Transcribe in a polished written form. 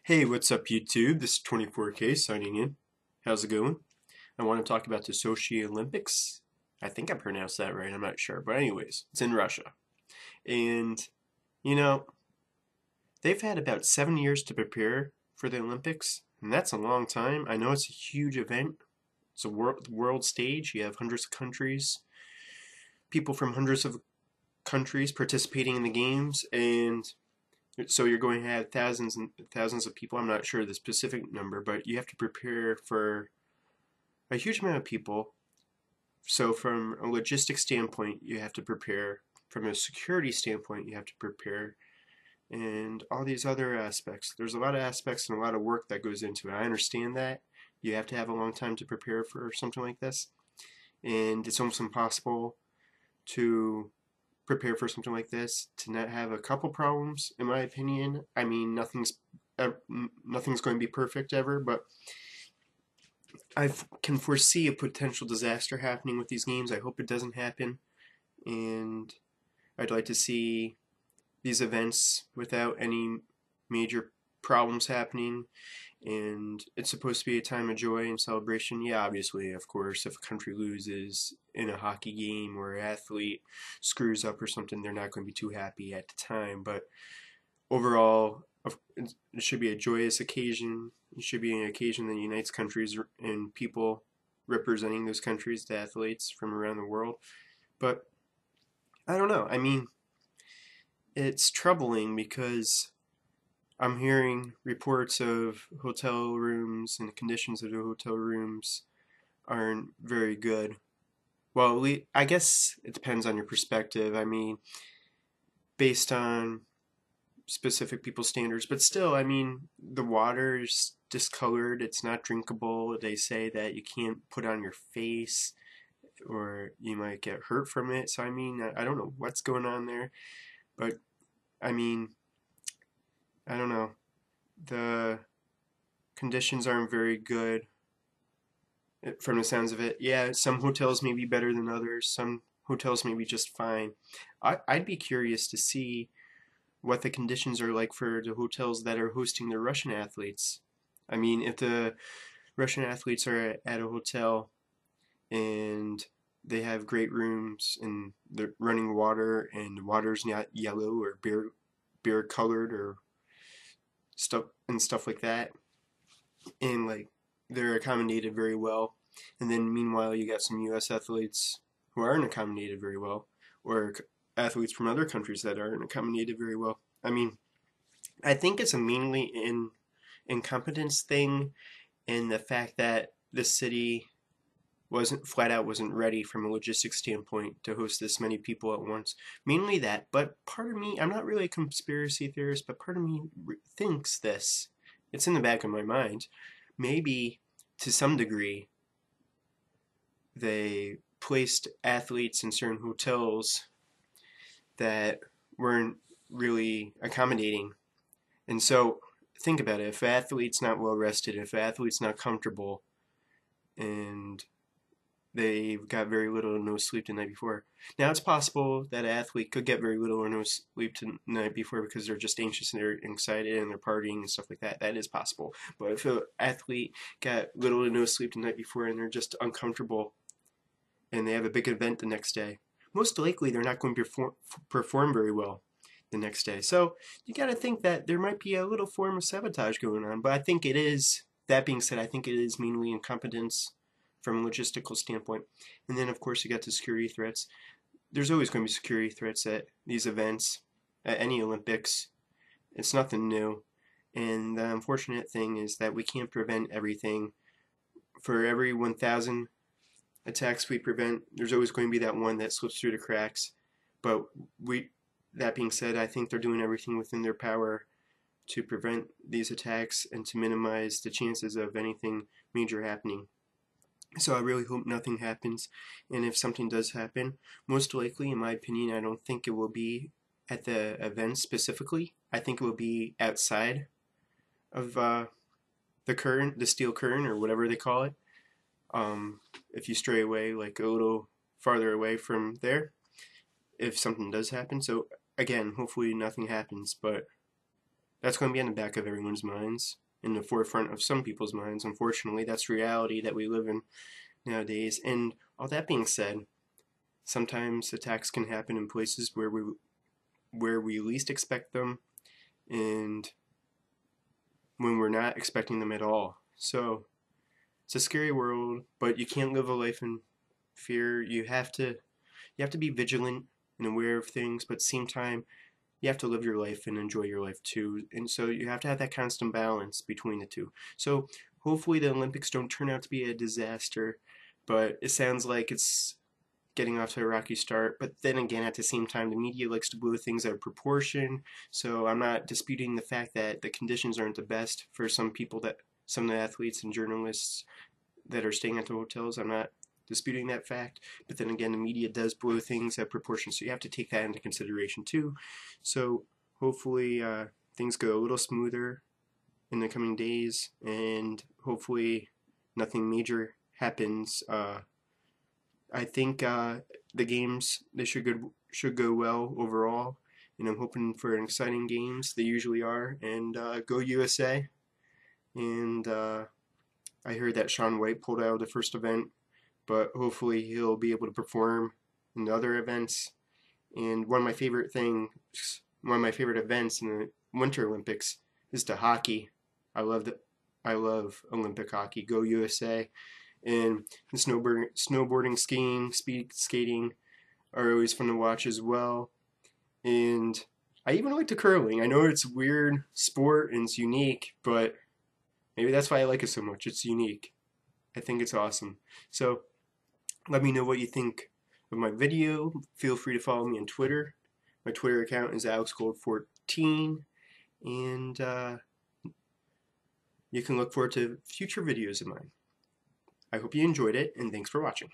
Hey, what's up YouTube? This is 24K signing in. How's it going? I want to talk about the Sochi Olympics. I think I pronounced that right, I'm not sure. But anyways, it's in Russia. And, you know, they've had about 7 years to prepare for the Olympics, and that's a long time. I know it's a huge event. It's a world stage. You have hundreds of countries, people from hundreds of countries participating in the games, and so you're going to have thousands and thousands of people. I'm not sure the specific number, but you have to prepare for a huge amount of people. So from a logistics standpoint, you have to prepare. From a security standpoint, you have to prepare. And all these other aspects. There's a lot of aspects and a lot of work that goes into it. I understand that. You have to have a long time to prepare for something like this. And it's almost impossible to prepare for something like this to not have a couple problems, in my opinion. I mean, nothing's going to be perfect ever, but I can foresee a potential disaster happening with these games. I hope it doesn't happen, and I'd like to see these events without any major problems happening. And it's supposed to be a time of joy and celebration. Yeah, obviously, of course, if a country loses in a hockey game or an athlete screws up or something, they're not going to be too happy at the time. But overall, it should be a joyous occasion. It should be an occasion that unites countries and people representing those countries, the athletes from around the world. But I don't know. I mean, it's troubling because I'm hearing reports of hotel rooms and the conditions of the hotel rooms aren't very good. Well, I guess it depends on your perspective. I mean, based on specific people's standards, but still, I mean, the water is discolored. It's not drinkable. They say that you can't put on your face or you might get hurt from it. So, I mean, I don't know what's going on there, but I mean, I don't know. The conditions aren't very good from the sounds of it. Yeah, some hotels may be better than others. Some hotels may be just fine. I'd be curious to see what the conditions are like for the hotels that are hosting the Russian athletes. I mean, if the Russian athletes are at a hotel and they have great rooms and they're running water and the water's not yellow or beer colored or stuff like that, and like they're accommodated very well. And then meanwhile, you got some U.S. athletes who aren't accommodated very well, or athletes from other countries that aren't accommodated very well. I mean, I think it's a mainly incompetence thing, in the fact that the city wasn't ready from a logistics standpoint to host this many people at once. Mainly that, but part of me, I'm not really a conspiracy theorist, but part of me thinks this. It's in the back of my mind. Maybe to some degree they placed athletes in certain hotels that weren't really accommodating. And so think about it. If an athlete's not well rested, if an athlete's not comfortable, and they've got very little or no sleep the night before. Now, it's possible that an athlete could get very little or no sleep the night before because they're just anxious and they're excited and they're partying and stuff like that. That is possible. But if an athlete got little or no sleep the night before and they're just uncomfortable and they have a big event the next day, most likely they're not going to perform very well the next day. So you got to think that there might be a little form of sabotage going on. But I think it is, that being said, I think it is mainly incompetence from a logistical standpoint. And then, of course, you got the security threats. There's always going to be security threats at these events, at any Olympics. It's nothing new. And the unfortunate thing is that we can't prevent everything. For every 1,000 attacks we prevent, there's always going to be that one that slips through the cracks. But that being said, I think they're doing everything within their power to prevent these attacks and to minimize the chances of anything major happening. So I really hope nothing happens, and if something does happen, most likely, in my opinion, I don't think it will be at the event specifically. I think it will be outside of the steel curtain, or whatever they call it. If you stray away, like a little farther away from there, if something does happen. So again, hopefully nothing happens, but That's going to be on the back of everyone's minds, in the forefront of some people's minds. Unfortunately, that's reality that we live in nowadays. And all that being said, sometimes attacks can happen in places where we least expect them, and when we're not expecting them at all. So it's a scary world, but you can't live a life in fear. You have to be vigilant and aware of things, but at the same time, you have to live your life and enjoy your life too. And so you have to have that constant balance between the two. So hopefully the Olympics don't turn out to be a disaster, but it sounds like it's getting off to a rocky start. But then again, at the same time, the media likes to blow things out of proportion. So I'm not disputing the fact that the conditions aren't the best for some people, that some of the athletes and journalists that are staying at the hotels. I'm not disputing that fact, but then again, the media does blow things out of proportion, so you have to take that into consideration too. So hopefully things go a little smoother in the coming days, and hopefully nothing major happens. I think the games, they should go well overall, and I'm hoping for an exciting games. They usually are, and go USA. And I heard that Shaun White pulled out of the first event, but hopefully he'll be able to perform in the other events. And one of my favorite events in the Winter Olympics is the hockey. I love Olympic hockey. Go USA. And the snowboarding, skiing, speed skating are always fun to watch as well. And I even like the curling. I know it's a weird sport and it's unique, but maybe that's why I like it so much. It's unique. I think it's awesome. So let me know what you think of my video. Feel free to follow me on Twitter. My Twitter account is AlexGold14. And you can look forward to future videos of mine. I hope you enjoyed it, and thanks for watching.